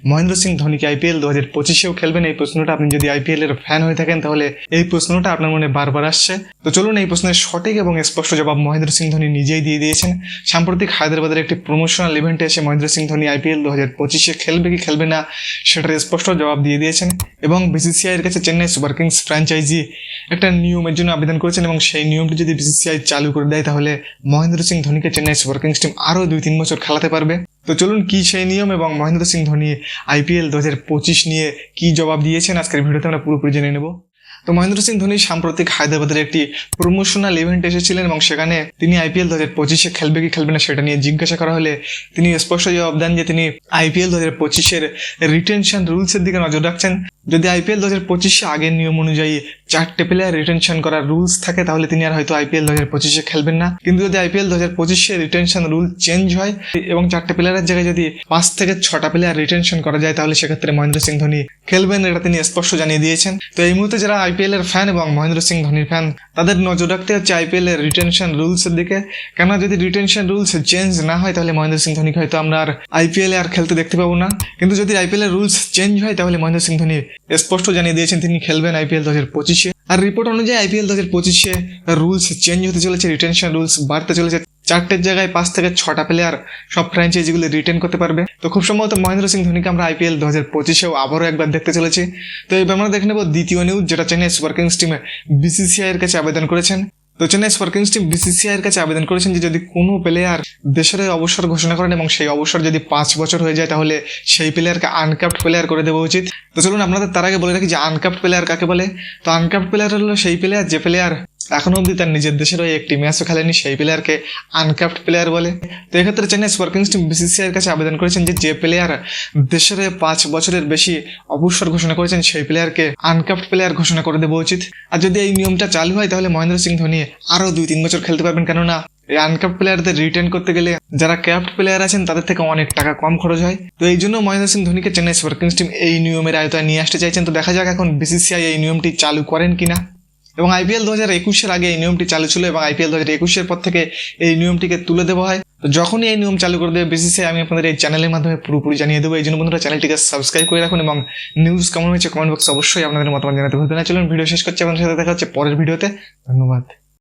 মহেন্দ্র সিং ধোনি কি আইপিএল 2025-এও খেলবেন? এই প্রশ্নটা আপনি যদি আইপিএল এর ফ্যান হয়ে থাকেন তাহলে এই প্রশ্নটা আপনার মনে বারবার আসছে। তো চলুন এই প্রশ্নের সঠিক এবং স্পষ্ট জবাব মহেন্দ্র সিং ধোনি নিজেই দিয়ে দিয়েছেন। সাম্প্রতিক হায়দ্রাবাদের একটি প্রমোশনাল ইভেন্টে এসে মহেন্দ্র সিং ধোনি আইপিএল 2025-এ খেলবে কি খেলবে না সেটার স্পষ্ট জবাব দিয়ে দিয়েছেন এবং বিসিসিআই এর কাছে চেন্নাই সুপার কিংস ফ্র্যাঞ্চাইজি একটা নিয়মের জন্য আবেদন করেছেন এবং সেই নিয়মটি যদি বিসিসিআই চালু করে দেয় তাহলে মহেন্দ্র সিং ধোনিকে চেন্নাই সুপার কিংস টিম আরও 2-3 বছর খেলাতে পারবে। তো চলুন কি সেই নিয়ম এবং মহেন্দ্র সিং ধোনি আইপিএল 2025 নিয়ে কি জবাব দিয়েছেন আজকের ভিডিওতে আমরা পুরোপুরি জেনে নেব। তো মহেন্দ্র সিং ধোনি সাম্প্রতিক হায়দ্রাবাদের একটি প্রমোশনাল ইভেন্ট এসেছিলেন এবং সেখানে তিনি আইপিএল 2025-এ খেলবে কি খেলবে না সেটা নিয়ে জিজ্ঞাসা করা হলে তিনি স্পষ্ট জবাব দেন যে তিনি আইপিএল 2025-এর রিটেনশন রুলসের দিকে নজর রাখছেন। যদি আইপিএল 2025-এ আগের নিয়ম অনুযায়ী 4টে প্লেয়ার রিটেনশন করার রুলস থাকে তাহলে তিনি আর হয়তো আইপিএল 2025-এ খেলবেন না। কিন্তু যদি আইপিএল 2025-এ রিটেনশন রুল চেঞ্জ হয় এবং 4টে প্লেয়ারের জায়গায় যদি 5 থেকে 6টা প্লেয়ার রিটেনশন করা যায় তাহলে সেক্ষেত্রে মহেন্দ্র সিং ধোনি খেলবেন, এটা তিনি স্পষ্ট জানিয়ে দিয়েছেন। তো এই মুহূর্তে যারা আইপিএল এর ফ্যান এবং মহেন্দ্র সিং ধোনির ফ্যান তাদের নজর রাখতে হচ্ছে আইপিএল এর রিটেনশন রুলসের দিকে, কেননা যদি রিটেনশন রুলস চেঞ্জ না হয় তাহলে মহেন্দ্র সিং ধোনিকে হয়তো আমরা আর আইপিএল এ আর খেলতে দেখতে পাবো না। কিন্তু যদি আইপিএল এর রুলস চেঞ্জ হয় তাহলে মহেন্দ্র সিং ধোনি স্পষ্ট জানিয়ে দিয়েছেন তিনি খেলবেন আইপিএল 2025-এ। আর রিপোর্ট অনুযায়ী আইপিএল 2025-এ রুলস চেঞ্জ হতে চলেছে, রিটেনশন রুলস বাড়তে চলেছে। 4টের জায়গায় 5 থেকে 6টা প্লেয়ার সব ফ্র্যাঞ্চাইজিগুলো রিটেন করতে পারবে। তো খুব সম্ভবত মহেন্দ্র সিং ধোনিকে আমরা আইপিএল 2025-এও আবারও একবার দেখতে চলেছি। তো এবার আমরা দেখে নেব দ্বিতীয় নিউজ, যেটা চেন্নাই সুপার কিংস টিমে বিসিসিআই এর কাছে আবেদন করেছেন। তো Chennai Super Kings team BCCI এর কাছে আবেদন করেছেন যে যদি কোনো প্লেয়ার দেশের অবসর ঘোষণা করেন এবং সেই অবসর যদি 5 বছর হয়ে যায় তাহলে সেই প্লেয়ারকে আনক্যাপ্ট প্লেয়ার করে দেওয়া উচিত। তো চলুন আপনাদের তার আগে বলে রাখি যে আনক্যাপ্ট প্লেয়ার কাকে বলে। তো আনক্যাপ্ট প্লেয়ার হলো সেই প্লেয়ার যে প্লেয়ার এখনো অবধি তার নিজের দেশের হয়ে একটি ম্যাচও খেলেনি, সেই প্লেয়ারকে আনক্যাপ্ট প্লেয়ার বলে। তো এক্ষেত্রে Chennai Super Kings team BCCI এর কাছে আবেদন করেছেন যে প্লেয়ার দেশের হয়ে 5 বছরের বেশি অবসর ঘোষণা করেছেন সেই প্লেয়ারকে আনক্যাপ্ট প্লেয়ার ঘোষণা করে দেওয়া উচিত। আর যদি এই নিয়মটা চালু হয় তাহলে মহেন্দ্র সিং ধোনি আরও 2-3 বছর খেলতে পারবেন, কেননা এই আনক্যাপ্ট প্লেয়ারদের রিটেন করতে গেলে যারা ক্যাপ্ট প্লেয়ার আছেন তাদের থেকে অনেক টাকা কম খরচ হয়। তো এই জন্য মহেন্দ্র সিং ধোনিকে চেন্নাই সুপার কিংস টিম এই নিয়মের আয়তায় নিয়ে আসতে চাইছেন। তো দেখা যাক এখন বিসিসিআই এই নিয়মটি চালু করেন কিনা। এবং আইপিএল 2021-এর আগে এই নিয়মটি চালু ছিল এবং আইপিএল 2021-এর পর থেকে এই নিয়মটিকে তুলে দেওয়া হয়। তো যখনই এই নিয়ম চালু করে দেবে বিসিসিআই আমি আপনাদের এই চ্যানেলের মাধ্যমে পুরোপুরি জানিয়ে দেবো। এই জন্য বন্ধুরা চ্যানেলটিকে সাবস্ক্রাইব করে রাখুন এবং নিউজ কেমন হয়েছে কমেন্ট বক্সে অবশ্যই আপনাদের মতামত জানাতে ভুলবেন না। চলুন ভিডিও শেষ করছি, আপনাদের সাথে দেখা হচ্ছে পরের ভিডিওতে। ধন্যবাদ।